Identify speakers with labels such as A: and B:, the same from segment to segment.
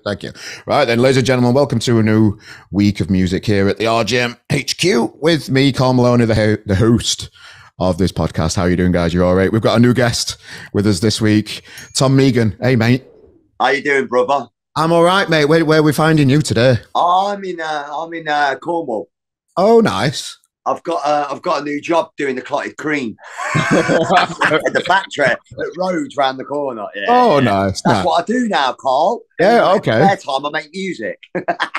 A: Thank you. Right then, ladies and gentlemen, welcome to a new week of music here at the RGM HQ with me, Carl Maloney, the host of this podcast. How are you doing, guys? You all right? We've got a new guest with us this week, Tom Meighan. Hey, mate.
B: How you doing, brother?
A: I'm all right, mate. Where are we finding you today?
B: I'm in Cornwall.
A: Oh, nice.
B: I've got a new job doing the clotted cream at the factory at Rhodes round the corner. Yeah,
A: oh,
B: yeah.
A: nice.
B: That's what I do now, Carl.
A: Yeah, okay.
B: Spare time, I make music.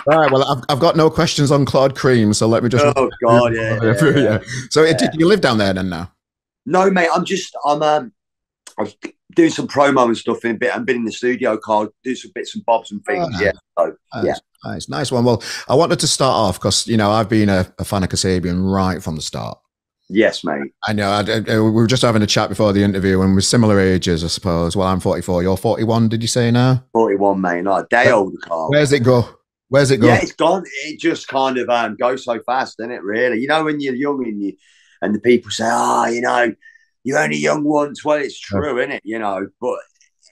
A: Right. Well, I've got no questions on clotted cream, so let me just.
B: Oh God, yeah.
A: So, do you live down there then now?
B: No, mate. I'm doing some promo and stuff in a bit. I've been in the studio, Carl, do some bits and bobs and things.
A: Oh,
B: yeah. So,
A: nice. Nice one. Well, I wanted to start off because, I've been a fan of Kasabian right from the start.
B: Yes, mate.
A: I know. We were just having a chat before the interview and we're similar ages, I suppose. Well, I'm 44. You're 41, did you say now?
B: 41, mate. Not a day older, Carl.
A: Where's it go?
B: Yeah, it's gone. It just kind of goes so fast, doesn't it, really? When you're young and the people say, you're only young once. Well, it's true, isn't it? But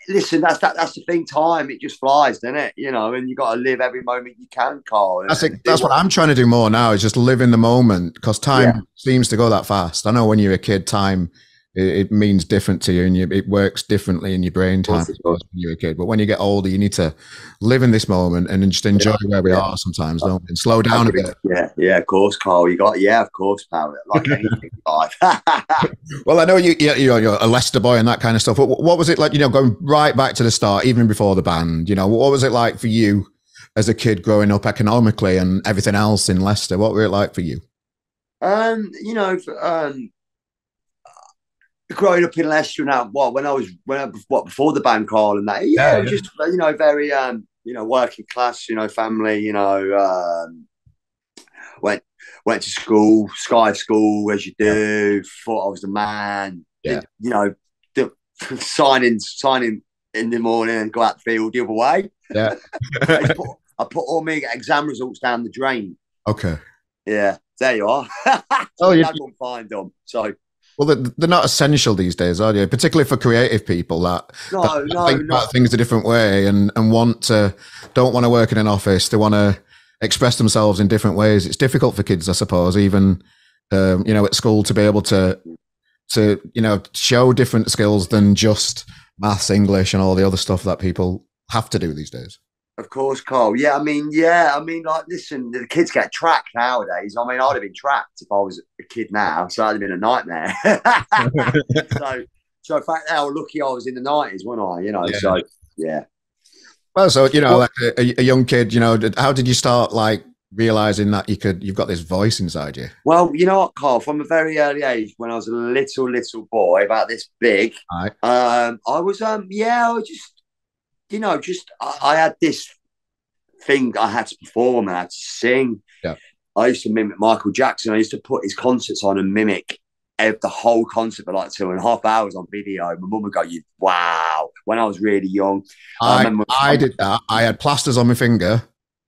B: listen, that's the thing. Time, it just flies, doesn't it? And you got to live every moment you can, Carl.
A: That's what I'm trying to do more now, is just live in the moment, because time seems to go that fast. I know when you're a kid, time it means different to you, and it works differently in your brain time when you're a kid. But when you get older, you need to live in this moment and just enjoy where we are sometimes, don't we? And slow down a bit.
B: Yeah, of course, Carl. Of course, pal. Like anything in life.
A: Well, I know you're a Leicester boy and that kind of stuff. What was it like, going right back to the start, even before the band? What was it like for you as a kid growing up economically and everything else in Leicester? What were it like for you?
B: Growing up in Leicester now, before the band, Carl, and that, just very working class, family, went to school, Sky School, as you do. Thought I was the man.
A: Yeah.
B: Signing in the morning and go out the field the other way.
A: Yeah.
B: I put all my exam results down the drain.
A: Okay.
B: Yeah, there you are.
A: Oh, you
B: couldn't find them. So.
A: Well, they're not essential these days, are they? Particularly for creative people that think about things a different way and don't want to work in an office. They want to express themselves in different ways. It's difficult for kids, I suppose, even at school, to be able to show different skills than just maths, English, and all the other stuff that people have to do these days.
B: Of course, Carl. Like, listen, the kids get tracked nowadays. I'd have been tracked if I was a kid now, so that'd have been a nightmare. so in fact, how lucky I was in the 90s, wasn't I?
A: Yeah.
B: So yeah.
A: Well, so like a young kid, how did you start like realizing that you've got this voice inside you?
B: Well, you know what, Carl? From a very early age, when I was a little boy, about this big,
A: right.
B: I was I had this thing I had to perform, I had to sing.
A: Yeah.
B: I used to mimic Michael Jackson. I used to put his concerts on and mimic the whole concert for like 2.5 hours on video. My mum would go, wow. When I was really young.
A: I did that. I had plasters on my finger.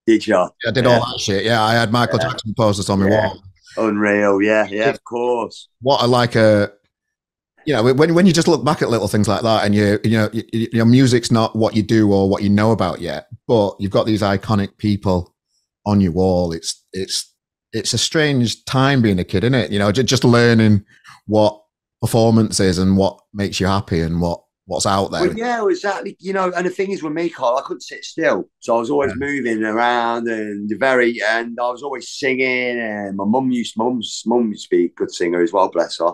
B: Did you?
A: I did all that shit. Yeah, I had Michael Jackson posters on my wall.
B: Unreal. Yeah, of course.
A: What when you just look back at little things like that, and your music's not what you do or what you know about yet, but you've got these iconic people on your wall. It's a strange time being a kid, isn't it? Just learning what performance is and what makes you happy and what's out there.
B: Well, yeah, exactly. And the thing is with me, Carl, I couldn't sit still, so I was always moving around and I was always singing. And my mum used to be a good singer as well, bless her.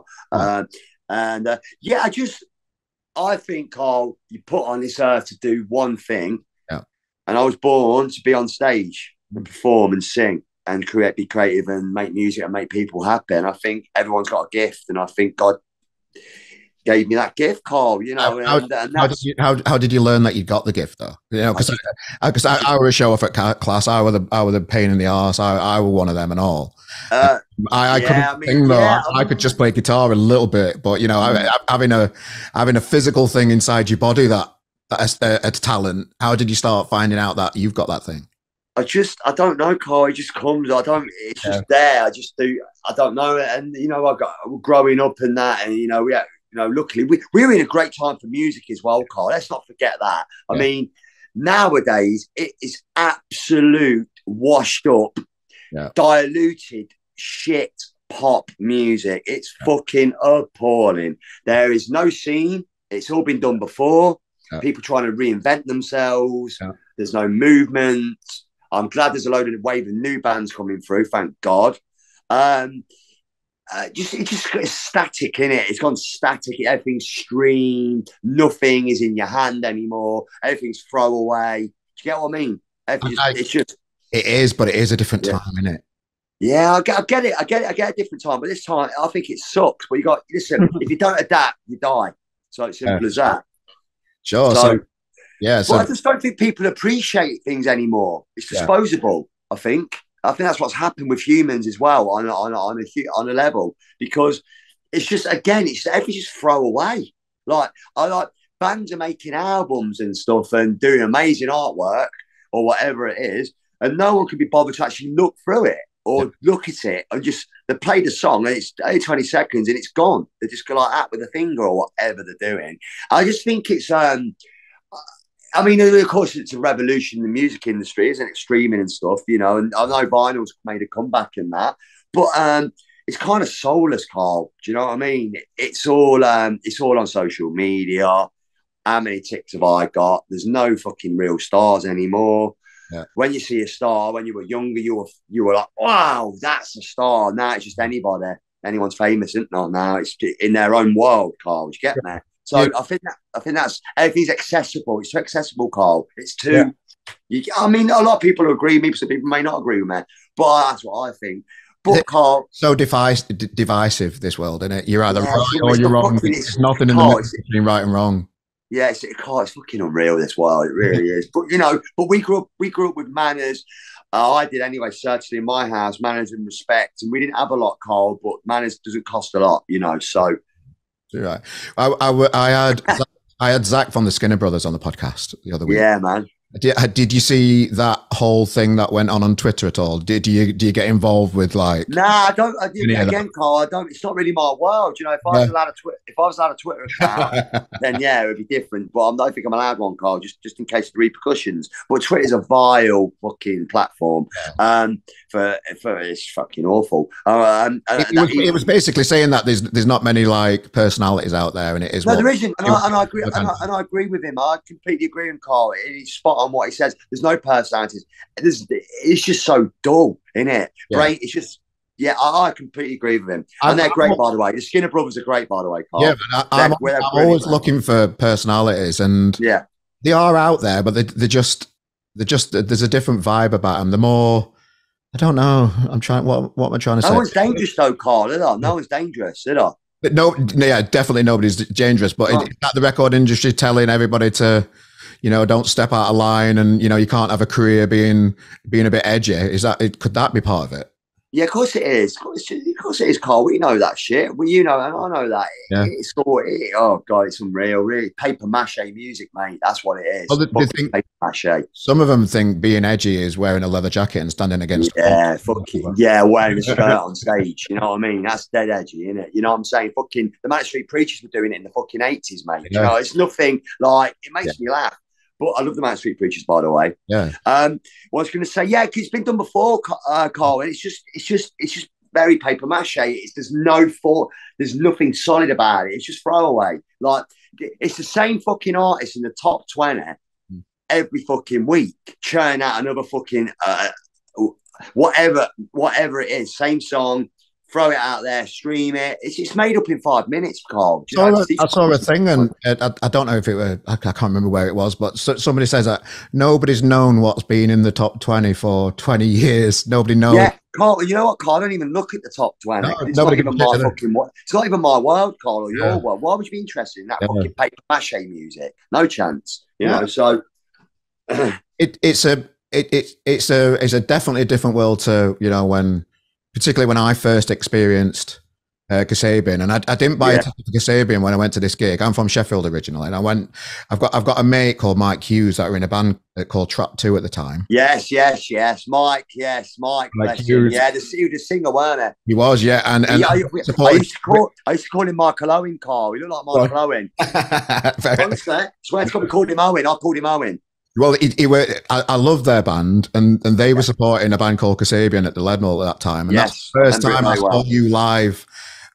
B: I think, Carl, you put on this earth to do one thing.
A: Yeah.
B: And I was born to be on stage and perform and sing and be creative and make music and make people happy. And I think everyone's got a gift. And I think God gave me that gift, Carl,
A: How did you learn that you got the gift, though? Because I were a show off at class. I were the pain in the arse. I were one of them and all. I couldn't sing though. I could just play guitar a little bit, but having a physical thing inside your body that's a talent. How did you start finding out that you've got that thing?
B: I don't know, Carl. It just comes. It's just there. I just do. I don't know. And I got growing up and that, and luckily we're in a great time for music as well, Carl. Let's not forget that. I mean, Nowadays, it is absolute washed up, diluted shit pop music. It's fucking appalling. There is no scene. It's all been done before. People trying to reinvent themselves. There's no movement. I'm glad there's a wave of new bands coming through. Thank God. It's static, innit? It's gone static. Everything's streamed. Nothing is in your hand anymore. Everything's throwaway. Do you get what I mean?
A: It is, but it is a different time, isn't it?
B: Yeah, I get it. I get a different time, but this time I think it sucks. But listen, if you don't adapt, you die. So it's simple as that.
A: Sure. So
B: I just don't think people appreciate things anymore. It's disposable. I think that's what's happened with humans as well on a level, because it's just, again, everything's just throwaway. Like bands are making albums and stuff and doing amazing artwork or whatever it is, and no one can be bothered to actually look through it or look at it, and just they play the song and it's 20 seconds and it's gone. They just go like that with a finger or whatever they're doing. I just think it's I mean, of course, it's a revolution in the music industry, isn't it? Streaming and stuff, and I know vinyl's made a comeback in that, but it's kind of soulless, Carl. Do you know what I mean? It's all on social media. How many ticks have I got? There's no fucking real stars anymore. Yeah. When you see a star, when you were younger, you were like, wow, that's a star. Now it's just anybody. Anyone's famous, isn't it? Now it's in their own world, Carl. Do you get me? So I think that's everything's accessible. It's too accessible, Carl. It's too. I mean, a lot of people agree. Maybe some people may not agree with me, but that's what I think. But Carl,
A: so divisive this world, isn't it? You're either right or you're wrong. There's nothing in the middle between right and wrong.
B: Yeah, it's fucking unreal, this world. It really is. But we grew up with manners. I did anyway, certainly in my house, manners and respect, and we didn't have a lot, Carl. But manners doesn't cost a lot, So.
A: Right. I had Zach from the Skinner Brothers on the podcast the other week.
B: Yeah, man.
A: Did you see that whole thing that went on Twitter at all? Do you get involved with like?
B: Nah, I don't. Again, Carl, I don't. It's not really my world. If I was allowed a Twitter account, then it would be different. But I don't think I'm allowed one, Carl. Just in case of the repercussions. But Twitter's a vile fucking platform. For it's fucking awful.
A: It was basically saying that there's not many like personalities out there, and it is.
B: No, there isn't, and I agree. And I agree with him. I completely agree with Carl. He's spot on what he says. There's no personalities. It's just so dull, isn't it? Right? It's just, I completely agree with him. And they're great, by the way. The Skinner Brothers are great, by the way, Carl.
A: Yeah, but I'm always looking for personalities, and they are out there, but they're just there's a different vibe about them. The more, I don't know. I'm trying. What am I trying to say?
B: No one's dangerous though, Carl. Is there? No one's dangerous, is there?
A: But definitely nobody's dangerous. But is that the record industry telling everybody to, don't step out of line, and you can't have a career being a bit edgy? Could that be part of it?
B: Yeah, of course it is. Of course it is, Carl. We know that shit. Well, and I know that. Yeah. Oh God, it's unreal. Really, paper mache music, mate. That's what it is.
A: Well, paper mache. Some of them think being edgy is wearing a leather jacket and standing against.
B: Yeah, fucking wearing a skirt on stage. You know what I mean? That's dead edgy, isn't it? You know what I'm saying? Fucking the Manic Street Preachers were doing it in the fucking 80s, mate. Yeah. It's nothing like it makes me laugh. But I love the Manic Street Preachers, by the way.
A: Yeah.
B: What I was going to say, it's been done before, Carl. And it's just very paper mache. There's nothing solid about it. It's just throwaway. Like it's the same fucking artist in the top 20 every fucking week, churn out another fucking whatever it is, same song. Throw it out there, stream it. It's made up in 5 minutes, Carl.
A: I saw a thing, and I don't know if it was, I can't remember where it was, but somebody says that nobody's known what's been in the top 20 for 20 years. Nobody knows.
B: Yeah, Carl, you know what, Carl? I don't even look at the top 20.
A: No,
B: it's not even my fucking it's not even my world, Carl, or your world. Why would you be interested in that fucking paper mache music? No chance. You know, so
A: it's a definitely a different world to, particularly when I first experienced Kasabian, and I didn't buy a ticket to Kasabian when I went to this gig. I'm from Sheffield originally, and I've got a mate called Mike Hughes that were in a band called Trap 2 at the time.
B: Yes, Mike. Mike Hughes. Yeah, he was a singer, weren't he?
A: He was, yeah. And
B: I used to call him Michael Owen, Carl. He looked like Michael Owen. Honestly, I swear to God, we called him Owen. I called him Owen.
A: Well, I love their band, and they were supporting a band called Kasabian at the Leadmill at that time, and that's the first time I saw you live,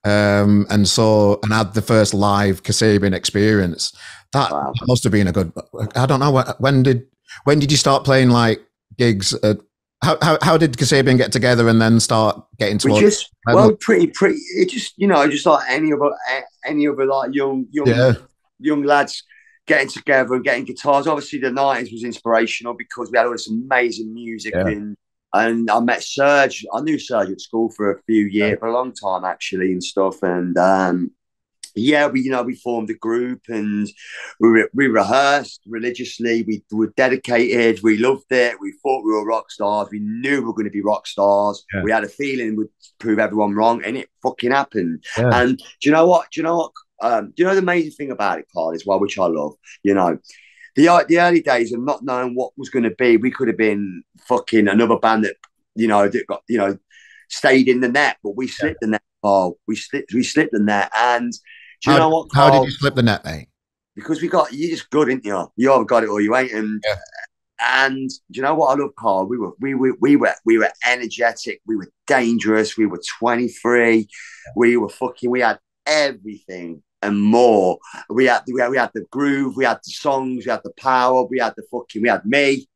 A: and had the first live Kasabian experience. That must have been a good. I don't know when did you start playing like gigs? How did Kasabian get together and then start getting towards?
B: Pretty. It just just like any other like young lads getting together and getting guitars. Obviously, the 90s was inspirational because we had all this amazing music. And I met Serge. I knew Serge at school for a few years, for a long time actually, and stuff. And we formed a group and we rehearsed religiously. We were dedicated. We loved it. We thought we were rock stars. We knew we were going to be rock stars. We had a feeling we'd prove everyone wrong, and it fucking happened. And do you know what? The amazing thing about it, Carl, is which I love. The early days of not knowing what was going to be. We could have been fucking another band that that got stayed in the net, but we slipped the net, Carl. We slipped the net, and do you know what, Carl?
A: How did you slip the net, mate?
B: Because you're just good, ain't you? You either got it or you ain't, and do you know what I love, Carl? We were energetic. We were dangerous. We were 23. We had everything and more. We had the groove, we had the songs, we had the power, we had me.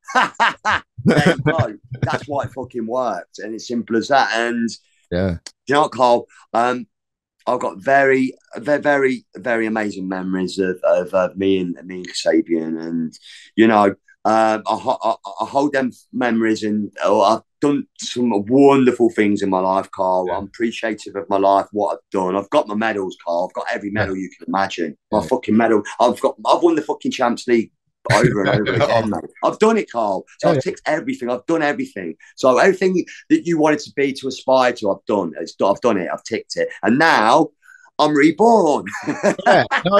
B: There you go. That's why it fucking worked, and it's simple as that. And you know what, Carl? I've got very, very, very amazing memories of me and Kasabian, and I hold them memories, and I've done some wonderful things in my life, Carl. I'm appreciative of my life, what I've done. I've got my medals, Carl. I've got every medal you can imagine. My fucking medal. I've won the fucking Champions League over and over again, mate. I've done it, Carl. So I've ticked everything. I've done everything. So everything that you wanted to be, to aspire to, I've done. I've done it. I've ticked it. And now I'm reborn.
A: No,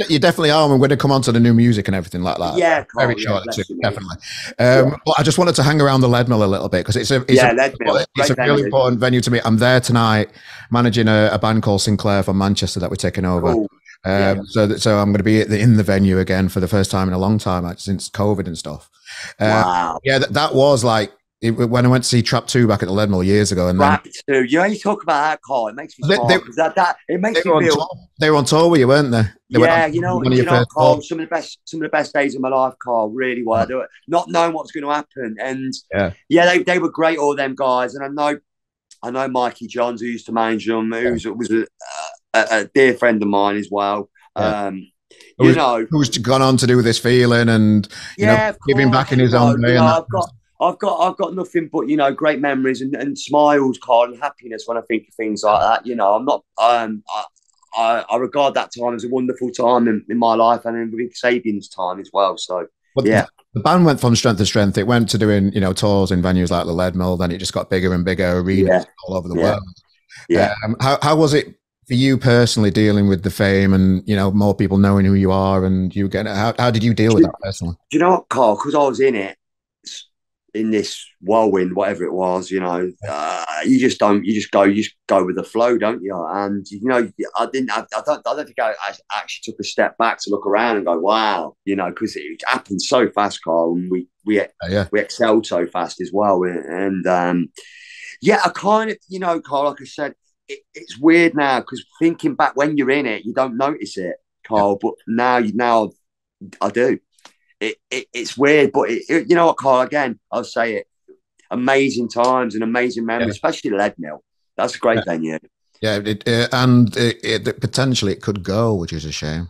A: you definitely are. We're going to come on to the new music and everything like that.
B: Yeah, Carl,
A: very short, definitely. But I just wanted to hang around the Leadmill a little bit because it's a really important venue to me. I'm there tonight, managing a band called Sinclair from Manchester that we're taking over. Cool. So I'm going to be in the venue again for the first time in a long time, since COVID and stuff.
B: Wow.
A: Yeah, that was like. When I went to see Trap 2 back at the Leadmill years ago, and
B: Trap 2, you talk about that, Carl. It makes me smile because it makes me feel.
A: They were on tour with you, weren't they?
B: Carl. Some of the best days of my life, Carl. Really were. Not knowing what's going to happen, and they were great, all them guys. And I know Mikey Johns, who used to manage them, who was a dear friend of mine as well.
A: Who's gone on to do this feeling and giving back in his own way.
B: I've got nothing but great memories and smiles, Carl, and happiness when I think of things like that. I'm not. I regard that time as a wonderful time in my life and in Kasabian's time as well. So the
A: band went from strength to strength. It went to doing tours in venues like the Leadmill. Then it just got bigger and bigger, arenas all over the world.
B: Yeah.
A: How was it for you personally dealing with the fame and more people knowing who you are and you getting it? How did you deal with that personally?
B: Do you know what, Carl? Because I was in it. In this whirlwind, whatever it was, you just go with the flow, don't you? And I don't think I actually took a step back to look around and go, wow, because it happened so fast, Carl, and we excelled so fast as well. And I kind of, Carl, like I said, it's weird now because thinking back when you're in it, you don't notice it, Carl, but now I do. It's weird, but you know what, Carl? Again, I'll say it. Amazing times and amazing memories, especially Leadmill. That's a great venue.
A: Yeah, and potentially it could go, which is a shame.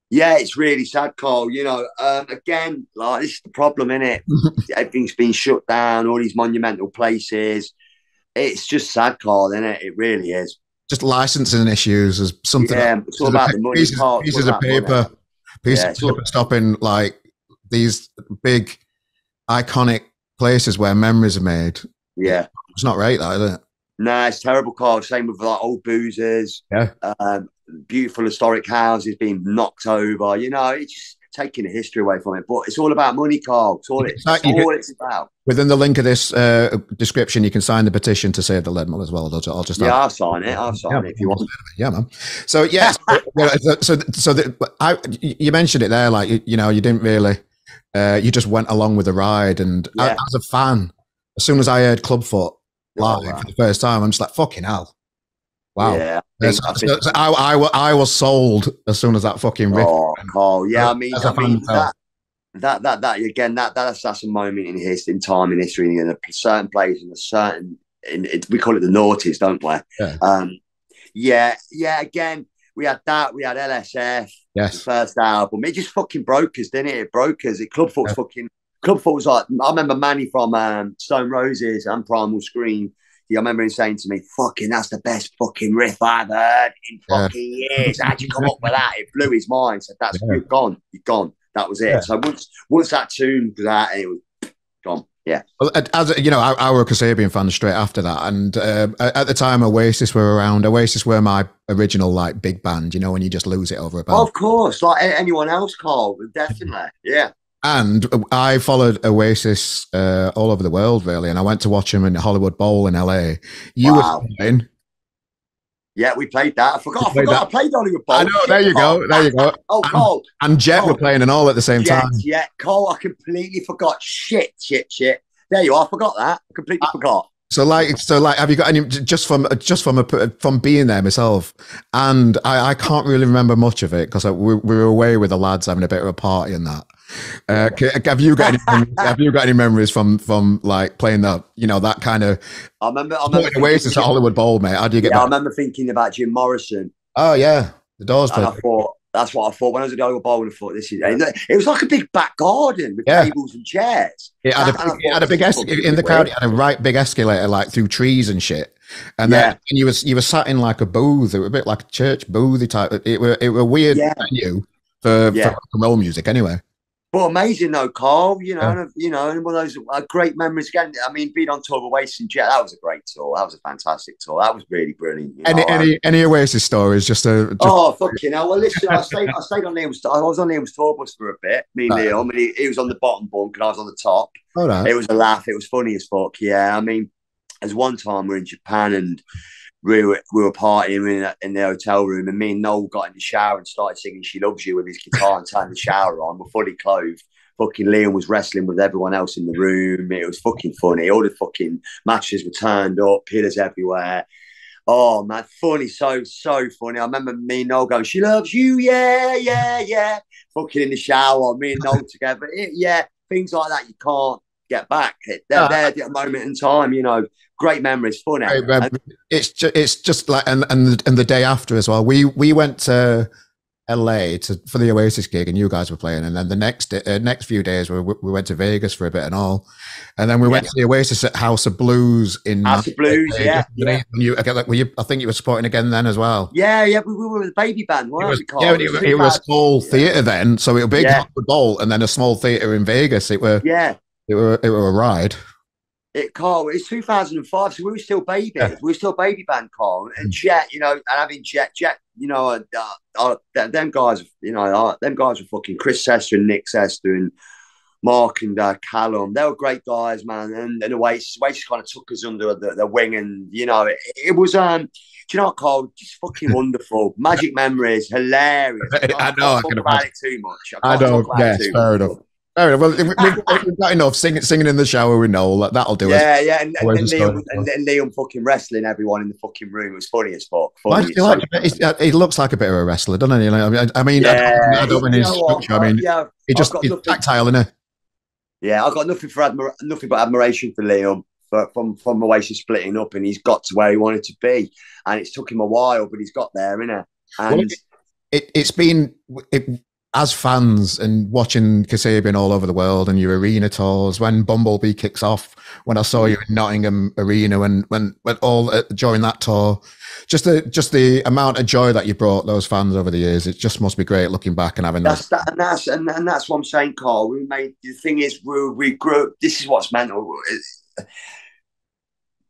B: Yeah, it's really sad, Carl. Again, like this is the problem, innit? Everything's been shut down. All these monumental places. It's just sad, Carl, innit? It really is.
A: Just licensing issues is something.
B: Yeah, it's all about the money.
A: Pieces of paper. Pieces of paper stopping like these big iconic places where memories are made. Yeah. It's not right, that, is it?
B: No, it's terrible, Carl. Same with like old boozers.
A: Yeah.
B: Beautiful historic houses being knocked over. It's just taking the history away from it. But it's all about money, Carl. It's all it's about.
A: Within the link of this description, you can sign the petition to save the Leadmill as well.
B: I'll sign it. I'll sign it if you want.
A: Yeah, man. So yes, you mentioned it there, like you didn't really you just went along with the ride. And as a fan, as soon as I heard Clubfoot live for the first time, I'm just like, fucking hell. Wow. Yeah, I was sold as soon as that fucking riff.
B: Oh, Carl. Yeah, I mean that again, that's a moment in history, in time in history, in a certain place, in a certain, we call it the noughties, don't we? Yeah. Again, we had that. We had LSF.
A: Yes.
B: The first album. It just fucking broke us, didn't it? It broke us. Clubfoot was fucking. Clubfoot was like, I remember Manny from Stone Roses and Primal Scream. I remember him saying to me, fucking, that's the best fucking riff I've heard in fucking years. How'd you come up with that? It blew his mind. Said, you're gone. That was it. Yeah. So once that tune was out, it was gone. Yeah.
A: Well, as you know, I were a Kasabian fan straight after that, and at the time, Oasis were around. Oasis were my original like big band. You know, when you just lose it over a band.
B: Of course, like anyone else, Carl. Definitely, yeah.
A: And I followed Oasis all over the world, really, and I went to watch them in Hollywood Bowl in LA. You were playing.
B: Yeah, we played that. I forgot. I played Hollywood Bowl.
A: I know. There you go.
B: Oh, Cole.
A: And Jet were playing and all at the same time.
B: Yeah, Cole. I completely forgot. Shit. There you are. I forgot that. I completely forgot.
A: So, have you got any from being there myself? And I can't really remember much of it because we were away with the lads having a bit of a party and that. Have you got any memories from like playing that, you know, that kind of?
B: I remember
A: Oasis at Hollywood Bowl, mate. How do you get?
B: Yeah, I remember thinking about Jim Morrison.
A: Oh yeah, the Doors.
B: And I thought that's what I thought when I was at Hollywood Bowl. And I thought it was like a big back garden with tables and chairs.
A: It had a big escalator in the crowd. It had a right big escalator like through trees and shit. And then you were sat in like a booth. It was a bit like a church boothy type. It were weird venue for rock and roll music anyway.
B: But amazing though, Carl. You know, and one of those great memories again. I mean, being on tour with Oasis and Jet, that was a great tour. That was a fantastic tour. That was really brilliant.
A: Any Oasis stories?
B: Oh fucking hell! Well, listen, I stayed on Liam's. I was on Liam's tour bus for a bit. Me and Liam. I mean, he was on the bottom bunk and I was on the top.
A: Oh, no.
B: It was a laugh. It was funny as fuck. Yeah, I mean, there's one time we were in Japan and we were partying in the hotel room, and me and Noel got in the shower and started singing "She Loves You" with his guitar and turned the shower on. We're fully clothed. Fucking Liam was wrestling with everyone else in the room. It was fucking funny. All the fucking mattresses were turned up, pillars everywhere. Oh man, funny, so funny. I remember me and Noel going, "She loves you, yeah." Fucking in the shower, me and Noel together. Things like that you can't get back. They're there at a moment in time, you know. Great memories, funny.
A: It's just like and the day after as well. We went to LA for the Oasis gig, and you guys were playing. And then the next few days we went to Vegas for a bit and all. And then we went to the Oasis at House of Blues in
B: House of Blues, yeah.
A: I think you were supporting again then as well.
B: Yeah, we were the baby band, weren't we, Carl?
A: Yeah, it was a small theatre then, so it was a big Hollywood Bowl and then a small theatre in Vegas. It were a ride.
B: Carl, it's 2005, so we were still babies. Yeah. We were still baby band, Carl. And Jet, you know, and having Jet, you know, them guys, you know, them guys were fucking Chris Sester and Nick Sester and Mark and Callum. They were great guys, man. And Oasis kind of took us under the wing, and you know, it was do you know what, Carl? Just fucking wonderful, magic memories, hilarious.
A: I know. I
B: can't talk about it too much.
A: I don't. Yes, fair enough. Well, we've got enough singing in the shower with Noel. That'll do it.
B: Yeah. And Liam fucking wrestling everyone in the fucking room. It was funny as fuck.
A: He looks like a bit of a wrestler, doesn't he? I mean, I don't mean his structure. I mean, he's tactile, isn't he?
B: Yeah, I've got nothing but admiration for Liam from Oasis splitting up, and he's got to where he wanted to be. And it's took him a while, but he's got there, innit? And
A: it's been. As fans and watching Kasabian all over the world and your arena tours, when Bumblebee kicks off, when I saw you in Nottingham Arena, when all during that tour, just the amount of joy that you brought those fans over the years, it just must be great looking back and having
B: that's what I'm saying, Carl. The thing is, we grew up. This is what's mental.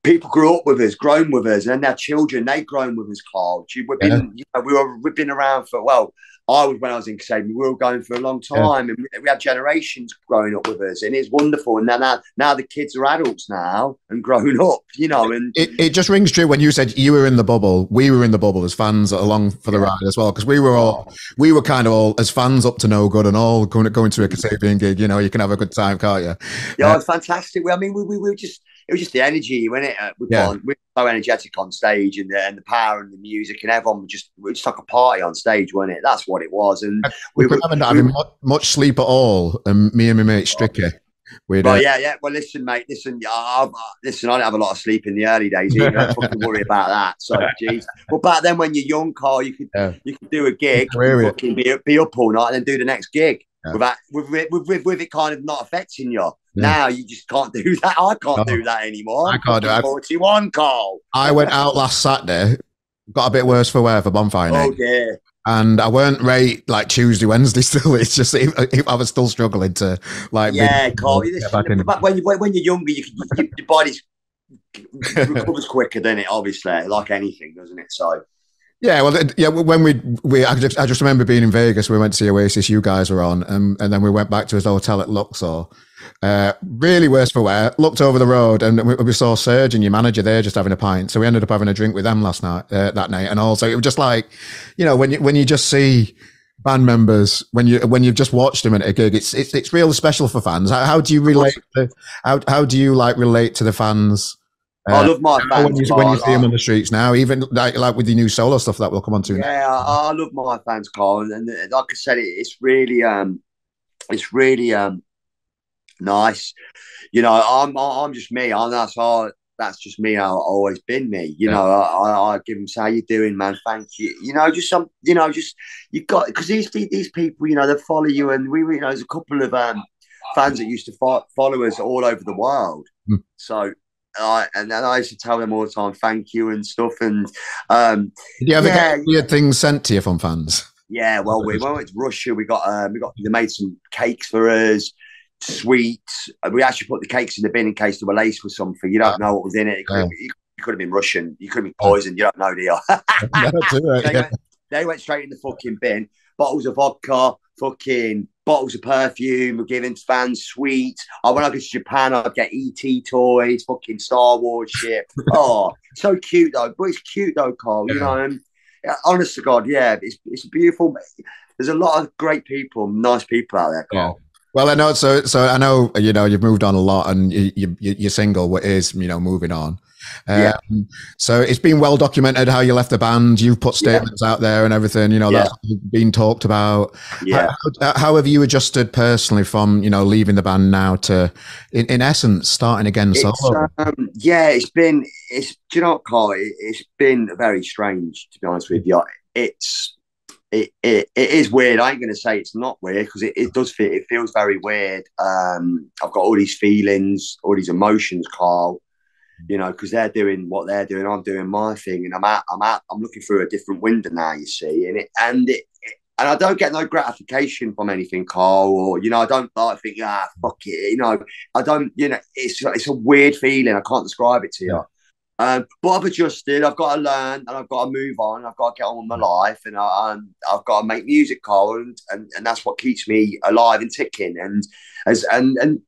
B: People grew up with us, grown with us, and their children, they've grown with us, Carl. We've been around for, well, I was, when I was in Kasabian, we were going for a long time, and we had generations growing up with us, and it's wonderful. And now the kids are adults now and grown up, you know. And
A: it just rings true when you said you were in the bubble. We were in the bubble as fans along for the ride as well, because we were kind of all as fans up to no good and all going to a Kasabian gig. You know, you can have a good time, can't you?
B: Yeah, it's fantastic. I mean, we were just. It was just the energy, wasn't it? We were so energetic on stage, and the power and the music, and everyone was just like a party on stage, wasn't it? That's what it was. And
A: we haven't having much sleep at all. And me and my mate Stricker.
B: Well, yeah. Well, listen, mate. Listen, I don't have a lot of sleep in the early days. You don't fucking worry about that. So, geez. Well, back then, when you're young, Carl, you could do a gig, fucking be up all night, and then do the next gig without with it kind of not affecting you. Now you just can't do that. I can't do that anymore. I can't do it. 41, Carl.
A: I went out last Saturday, got a bit worse for wear for bonfire night.
B: Oh dear.
A: And I weren't right like Tuesday, Wednesday still. It's just if I was still struggling to like.
B: Yeah, Carl. But when you're younger, your body recovers quicker than it, obviously, like anything, doesn't it? So.
A: Yeah, well, when I just remember being in Vegas. We went to see Oasis. You guys were on, and then we went back to his hotel at Luxor. Really worse for wear. Looked over the road, and we saw Serge and your manager there just having a pint. So we ended up having a drink with them last night, that night, and also it was just like, you know, when you just see band members when you've just watched them at a gig, it's really special for fans. How do you relate? How do you like relate to the fans?
B: I love my fans.
A: When you see them on the streets now, even like with the new solo stuff that we'll come on to.
B: Yeah, I love my fans, Carl, and like I said, it's really nice. You know, I'm just me. That's just me. I've always been me. You know, I give them, say, how you doing, man? Thank you. You know, just some. You know, just you got, because these people, you know, they follow you, and you know, there's a couple of fans that used to follow us all over the world. So. And then I used to tell them all the time, thank you and stuff. And
A: did you ever get weird things sent to you from fans?
B: Yeah, well, we went to Russia. They made some cakes for us, sweets. We actually put the cakes in the bin in case they were laced with something. You don't know what was in it. It could have been Russian. You could have been poisoned. You don't know, do you? They went straight in the fucking bin. Bottles of vodka, fucking bottles of perfume. We're giving fans sweets. When I go to Japan, I'd get ET toys, fucking Star Wars shit. Oh, so cute though. But it's cute though, Carl. You know, honest to God, yeah, it's beautiful. There's a lot of great people, nice people out there, Carl.
A: Yeah. Well, I know. So I know. You know, you've moved on a lot, and you're single. What is, you know, moving on. So it's been well documented how you left the band. You've put statements out there and everything. You know, that's been talked about.
B: Yeah.
A: How have you adjusted personally from, you know, leaving the band now to, in essence, starting again solo?
B: It's been. Do you know what, Carl? It's been very strange, to be honest with you. It is weird. I ain't going to say it's not weird, because it does feel. It feels very weird. I've got all these feelings, all these emotions, Carl. You know, because they're doing what they're doing, I'm doing my thing, and I'm looking through a different window now. You see, and I don't get no gratification from anything, Carl. Or, you know, I don't like think, fuck it. You know, I don't. You know, it's a weird feeling. I can't describe it to you. But I've adjusted. I've got to learn, and I've got to move on. I've got to get on with my life, and I've got to make music, Carl, and that's what keeps me alive and ticking. And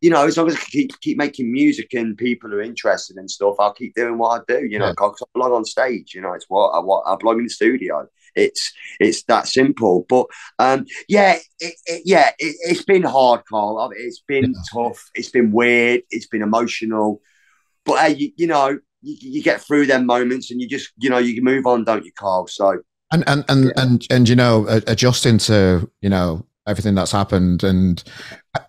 B: you know, as long as I keep making music and people are interested in stuff, I'll keep doing what I do. You know, because I belong on stage. You know, it's what I belong in the studio. It's that simple. But it's been hard, Carl. It's been tough. It's been weird. It's been emotional. But you know. You get through them moments, and you just, you know, you move on, don't you, Carl? So
A: and you know, adjusting to, you know, everything that's happened, and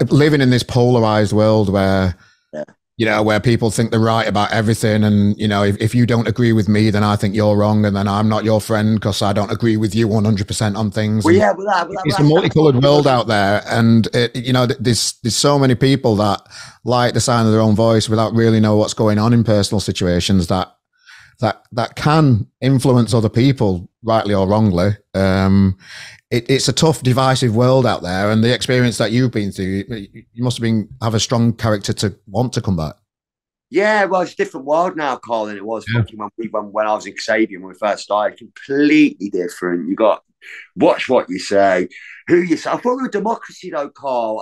A: living in this polarized world where you know, where people think they're right about everything, and you know, if you don't agree with me, then I think you're wrong, and then I'm not your friend because I don't agree with you 100% on things.
B: Well,
A: it's a multicolored world out there, and you know, there's so many people that like the sound of their own voice without really know what's going on in personal situations that can influence other people, rightly or wrongly. It's a tough, divisive world out there, and the experience that you've been through, you must have a strong character to want to come back.
B: Yeah, well, it's a different world now, Carl, than it was fucking when I was in Kasabian when we first started. Completely different. You got watch what you say, who you say. I thought we were democracy though, Carl.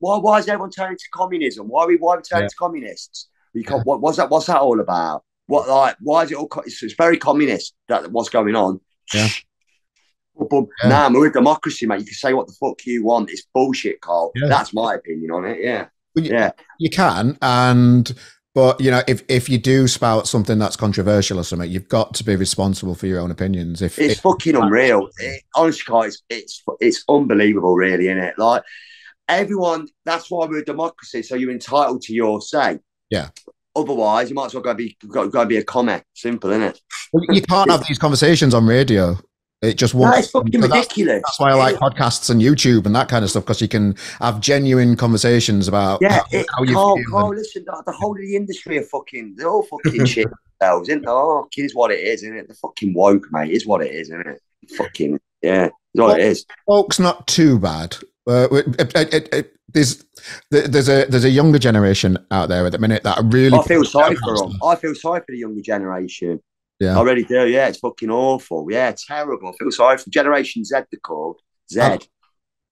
B: Why is everyone turning to communism? Why are we turning to communists? What's that all about? Why is it all? It's very communist. What's going on?
A: Yeah.
B: Nah, we're a democracy, mate. You can say what the fuck you want. It's bullshit, Carl. Yeah. That's my opinion on it. Yeah.
A: Well, you can, but you know, if you do spout something that's controversial or something, you've got to be responsible for your own opinions.
B: It's fucking unreal. Honestly, guys, it's unbelievable, really, isn't it? Like everyone, that's why we're a democracy. So you're entitled to your say.
A: Yeah.
B: Otherwise, you might as well go be a comment. Simple, isn't it?
A: Well, you can't have these conversations on radio. It just won't.
B: No, it's fucking ridiculous.
A: That's why I like podcasts and YouTube and that kind of stuff, because you can have genuine conversations about how you feel.
B: Carl, listen, the whole of the industry they're all fucking shit themselves, isn't they? Oh, it is what it is, isn't it? The fucking woke, mate, is what it is, isn't it? Fucking, yeah, it's what it is.
A: Woke's not too bad. There's a younger generation out there at the minute that really.
B: I feel sorry for them. I feel sorry for the younger generation. Yeah, I really do. Yeah, it's fucking awful. Yeah, terrible. I feel sorry for Generation Z. They're called Z.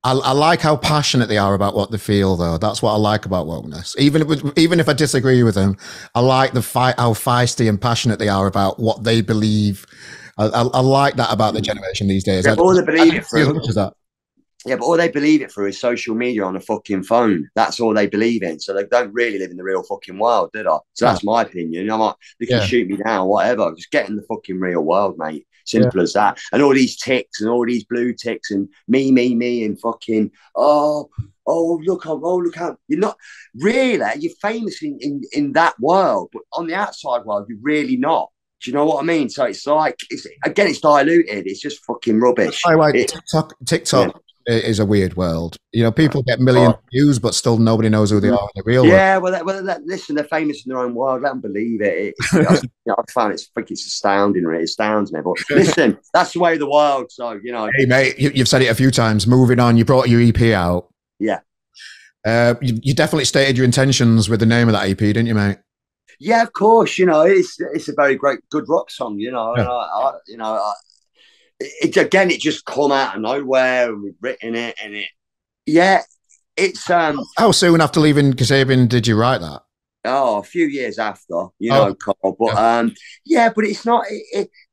A: I like how passionate they are about what they feel, though. That's what I like about wokeness. Even if I disagree with them, I like how feisty and passionate they are about what they believe. I like that about the generation these days.
B: Yeah, all they believe it through.
A: As much as that.
B: Yeah, but all they believe it through is social media on a fucking phone. That's all they believe in. So they don't really live in the real fucking world, do they? So that's my opinion. I'm like, they can shoot me down, whatever. Just get in the fucking real world, mate. Simple as that. And all these ticks and all these blue ticks and me, and fucking, look how you're not really, you're famous in that world, but on the outside world, you're really not. Do you know what I mean? So it's like, it's diluted. It's just fucking rubbish.
A: TikTok is a weird world. You know, people get millions of views, but still nobody knows who they are in the real world.
B: Yeah, listen, they're famous in their own world. Let them believe it. I find I think it's astounding. It astounds me. But listen, that's the way of the world. So, you know. Hey,
A: mate, you've said it a few times. Moving on, you brought your EP out.
B: Yeah.
A: You definitely stated your intentions with the name of that EP, didn't you, mate?
B: Yeah, of course. You know, it's a very good rock song. You know, and it just come out of nowhere, and we've written it, and it's
A: How soon after leaving Kasabian did you write that?
B: Oh, a few years after, Carl. But but it's not.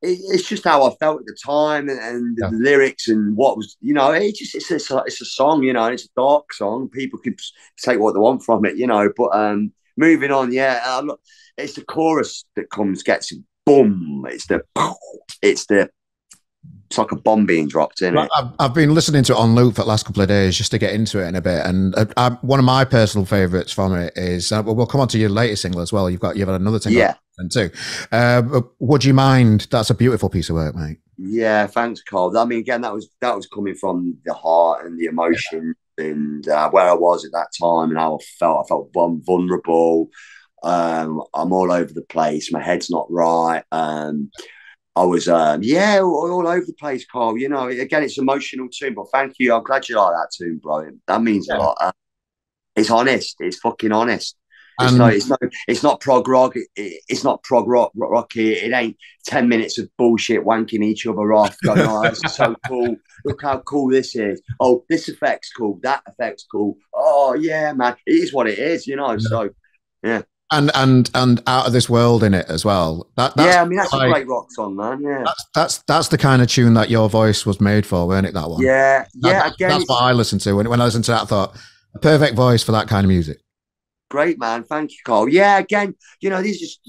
B: It's just how I felt at the time, and the lyrics and what was, it's a song, and it's a dark song. People could take what they want from it, But moving on, it's the chorus that gets boom. It's like a bomb being dropped in it.
A: I've been listening to it on loop for the last couple of days just to get into it in a bit. And one of my personal favourites from it is, we'll come on to your latest single as well. You've had another single too. Would you mind? That's a beautiful piece of work, mate.
B: Yeah, thanks, Carl. I mean, again, that was coming from the heart and the emotion and where I was at that time and how I felt. I felt vulnerable. I'm all over the place. My head's not right. I was, all over the place, Carl. Again, it's an emotional tune, but thank you. I'm glad you like that tune, bro. That means a lot. It's honest. It's fucking honest. It's not prog rock. It's not prog rocky. It ain't 10 minutes of bullshit wanking each other off. Going, oh, this is so cool. Look how cool this is. Oh, this effect's cool. That effect's cool. Oh yeah, man. It is what it is. So yeah.
A: And out of this world in it as well. That's
B: a great rock song, man. Yeah,
A: that's the kind of tune that your voice was made for, weren't it? That one.
B: Yeah.
A: That's what I listened to when I listened to that. I thought a perfect voice for that kind of music.
B: Great, man. Thank you, Carl. Yeah, again, these are just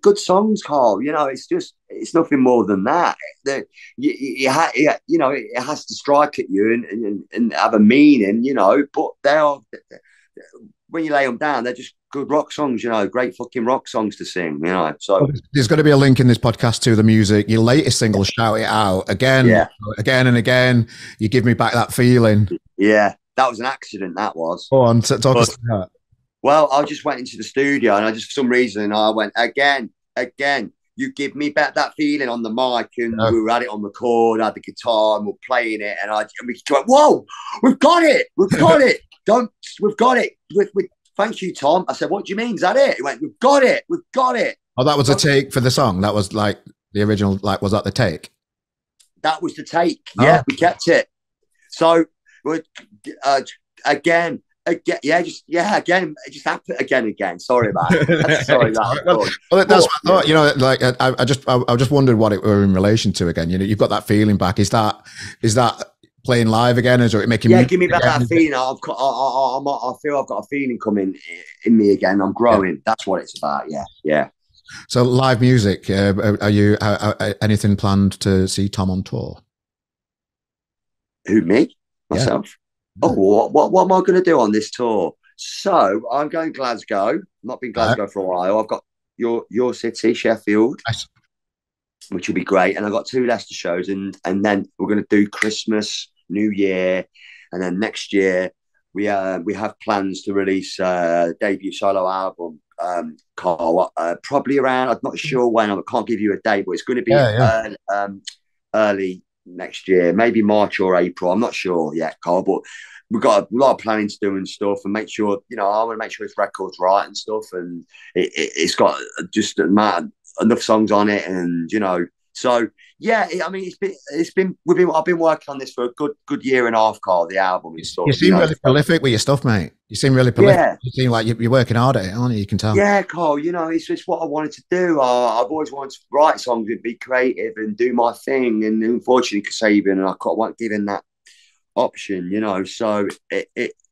B: good songs, Carl. It's nothing more than that. It has to strike at you and have a meaning, But they are, when you lay them down, they're just good rock songs, great fucking rock songs to sing, So
A: there's going to be a link in this podcast to the music. Your latest single, Shout It Out, again and again. You give me back that feeling.
B: Yeah, that was an accident. That was.
A: Go on, talk us through that.
B: Well, I just went into the studio and for some reason, I went again. You give me back that feeling on the mic, and we had it on record. I had the guitar and we're playing it, and we went, whoa, we've got it. We've got it. We've got it. thank you, Tom. I said, what do you mean? Is that it? He went, we've got it. We've got it.
A: Oh, that was a take for the song. That was like the original, like, was that the take?
B: That was the take. Yeah, we kept it. So, again, again, it just happened again. Sorry about it. Sorry about
A: that. Well, that's what I thought. You know, like I just wondered what it were in relation to again. You know, you've got that feeling back. Is that playing live again? Is it making?
B: Yeah, give me back that feeling. I feel I've got a feeling coming in me again. I'm growing. Yeah. That's what it's about. Yeah.
A: So live music. Are you anything planned to see Tom on tour?
B: Who, me? Myself? Yeah. Oh, what am I going to do on this tour? So I'm going Glasgow. Not been Glasgow for a while. I've got your city, Sheffield, nice. Which will be great. And I've got 2 Leicester shows, and then we're going to do Christmas, New Year, and then next year we have plans to release a debut solo album. Carl, probably around. I'm not sure when. I can't give you a date, but it's going to be early next year, maybe March or April. I'm not sure yet, Carl, but we've got a lot of planning to do and stuff, and make sure, you know, I want to make sure his record's right and stuff, and it's got just enough songs on it, and you know, so yeah, I mean, I've been working on this for a good year and a half, Carl. The album and stuff.
A: You seem really prolific with your stuff, mate. You seem really prolific. Yeah. You seem like you're working hard at it, aren't you? You can tell.
B: Yeah, Carl. You know, it's just what I wanted to do. I've always wanted to write songs and be creative and do my thing. And unfortunately, Kasabian and I weren't given that option. You know, so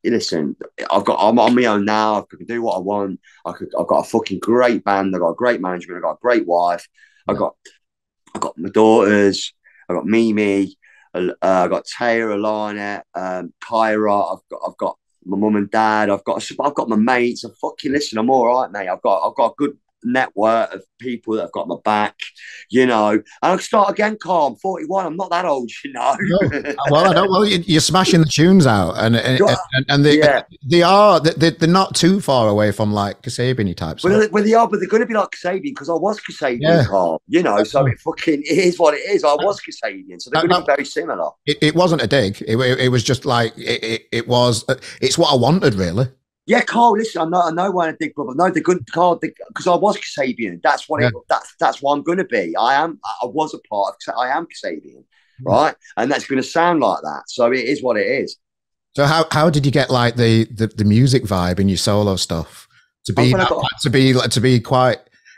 B: listen, I'm on my own now. I can do what I want. I've got a fucking great band. I've got a great management. I've got a great wife. I've got my daughters. I've got Mimi. I've got Taya, Alana, Kyra. I've got my mum and dad. I've got my mates. I'm fucking listen. I'm all right, mate. I've got a good network of people that have got my back, you know. And I can start again, Carl. I'm 41. I'm not that old, you know.
A: No. Well, I don't. Well, you're smashing the tunes out, and they're not too far away from like Kasabian types.
B: Well, they are, but they're going to be like Kasabian because I was Kasabian, Carl. You know, so it fucking is what it is. I was Kasabian, so they're going to be very similar.
A: It wasn't a dig. It was just like it was. It's what I wanted, really.
B: Yeah, Carl. Listen, I know why I dig, brother. No, they're good, Carl, because I was Kasabian. That's what that's what I'm going to be. I was a part of. I am Kasabian, right? And that's going to sound like that. So it is what it is.
A: So how did you get like the music vibe in your solo stuff to be quite?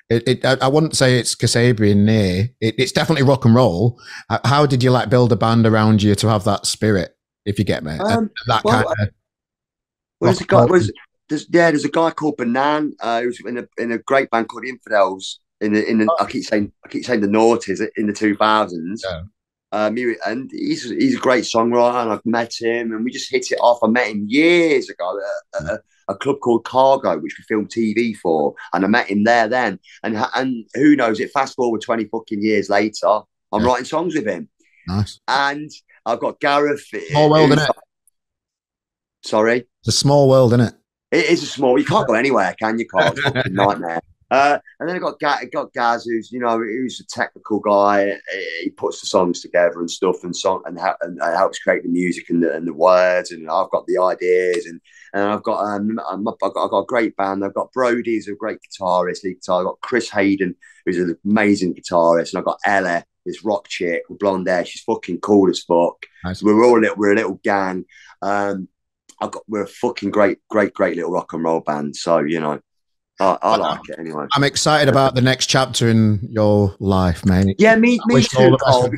A: I wouldn't say it's Kasabian near. It's definitely rock and roll. How did you like build a band around you to have that spirit? If you get me, that kind of.
B: Well, there's a guy called Meighan who's in a great band called Infidels I keep saying the noughties in the 2000s. Yeah. And he's a great songwriter, and I've met him, and we just hit it off. I met him years ago at a club called Cargo, which we filmed TV for, and I met him there then. And who knows? It fast forward 20 fucking years later, I'm writing songs with him.
A: Nice.
B: And I've got Gareth.
A: Small world, isn't it?
B: Sorry?
A: It's a small world, isn't it?
B: It is a small. You can't go anywhere, can you? It's a fucking nightmare. And then I got Gaz, who's a technical guy. He puts the songs together and stuff, and helps create the music and the words. And I've got the ideas, and I've got a great band. I've got Brody, who's a great guitarist, lead guitar. I've got Chris Hayden, who's an amazing guitarist, and I've got Ella, this rock chick with blonde hair. She's fucking cool as fuck. Nice. We're a little gang. We're a fucking great little rock and roll band. So, you know, I like it anyway.
A: I'm excited about the next chapter in your life, mate.
B: Yeah, me too, Carl.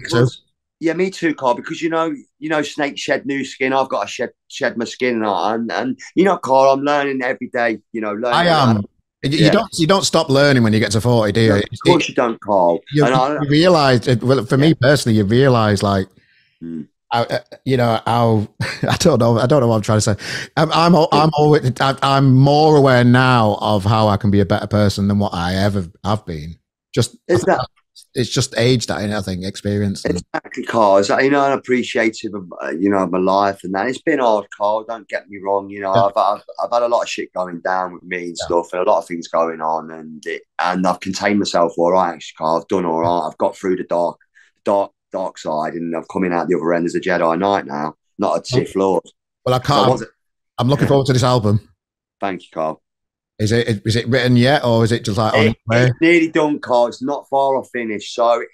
B: Me too, Carl. Because you know, snakes shed new skin. I've got to shed my skin, and you know, Carl, I'm learning every day. You know,
A: I am. You don't stop learning when you get to 40, do you?
B: No, of course you don't, Carl.
A: You realise, well, for me personally, you realise like. You know, I don't know what I'm trying to say. I'm more aware now of how I can be a better person than what I ever have been. It's just age that I think, experience.
B: Exactly, Carl. You know, I'm appreciative of my life and that. It's been hard, Carl. Don't get me wrong. You know, I've had a lot of shit going down with me and stuff, and a lot of things going on, and I've contained myself all right, actually, Carl. I've done all right. I've got through the dark side, and I'm coming out the other end as a Jedi Knight now, not a Sith Lord.
A: Well, I can't. I'm looking forward to this album.
B: Thank you, Carl.
A: Is it written yet, or is it just like on its way?
B: It's nearly done, Carl. It's not far off finish. So,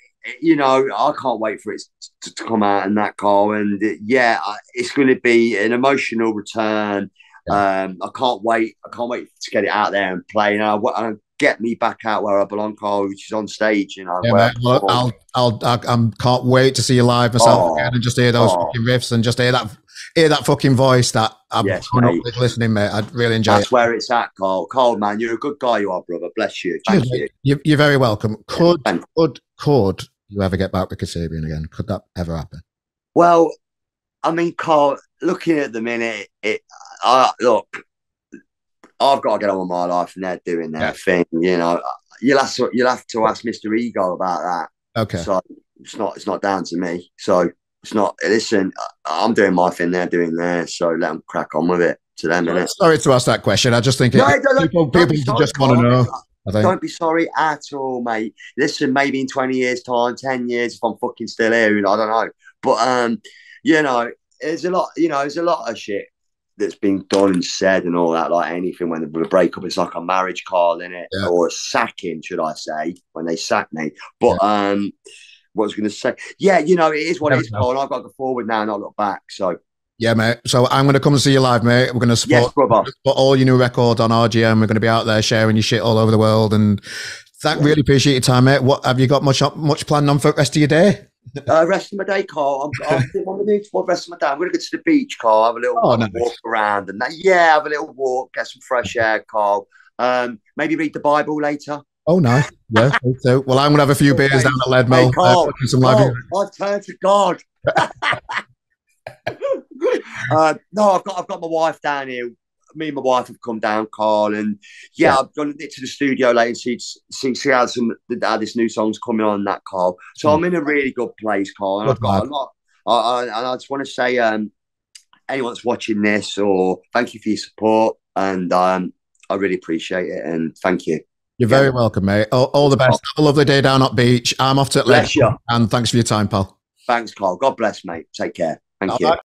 B: you know, I can't wait for it to come out and that, Carl. And yeah, it's going to be an emotional return. Yeah. I can't wait. I can't wait to get it out there and play. And get me back out where I belong, Carl, which is on stage. You know,
A: yeah, mate, well, I can't wait to see you live myself again and just hear those fucking riffs and just hear that fucking voice that I'm listening, mate. I'd really enjoy it.
B: That's where it's at, Carl. Carl, man, you're a good guy, you are, brother. Bless you. Thank you.
A: You're very welcome. Could you ever get back with Kasabian again? Could that ever happen?
B: Well, I mean, Carl, looking at the minute, look, I've got to get on with my life, and they're doing their thing. You know, you'll have to ask Mr. Ego about that.
A: Okay.
B: So it's not down to me. So it's not. Listen, I'm doing my thing. They're doing theirs. So let them crack on with it. To them, innit?
A: Sorry to ask that question. I just think people just want to know.
B: Don't be sorry at all, mate. Listen, maybe in 20 years' time, 10 years, if I'm fucking still here, you know, I don't know. But you know, there's a lot of shit that's been done and said and all that, like anything when we break up, it's like a marriage, Carl, in it, or a sacking, should I say, when they sack me. But what I was going to say, yeah, you know, it is what it is, Carl, and I've got to go forward now and not look back. So
A: yeah, mate. So I'm going to come and see you live, mate. We're going to support all your new records on RGM. We're going to be out there sharing your shit all over the world. And really appreciate your time, mate. What have you got much planned on for the rest of your day?
B: Rest of my day, Carl. I'm going to do for the rest of my day. I'm going to go to the beach, Carl. Have a little walk around and that. Yeah, have a little walk, get some fresh air, Carl. Maybe read the Bible later.
A: Oh, nice. Yeah, so. Well, I'm going to have a few beers down at Leadmill.
B: Hey, Carl, I've turned to God. No, I've got my wife down here. Me and my wife have come down, Carl, and I've gone to the studio later and see how this new song's coming on that, Carl. So I'm in a really good place, Carl, and I've got a lot. And I just want to say, anyone that's watching this, or thank you for your support, and I really appreciate it, and thank you.
A: You're very welcome, mate. All the best. Have a lovely day down at beach. I'm off to Atlanta, and thanks for your time, pal.
B: Thanks, Carl. God bless, mate. Take care. Thank you.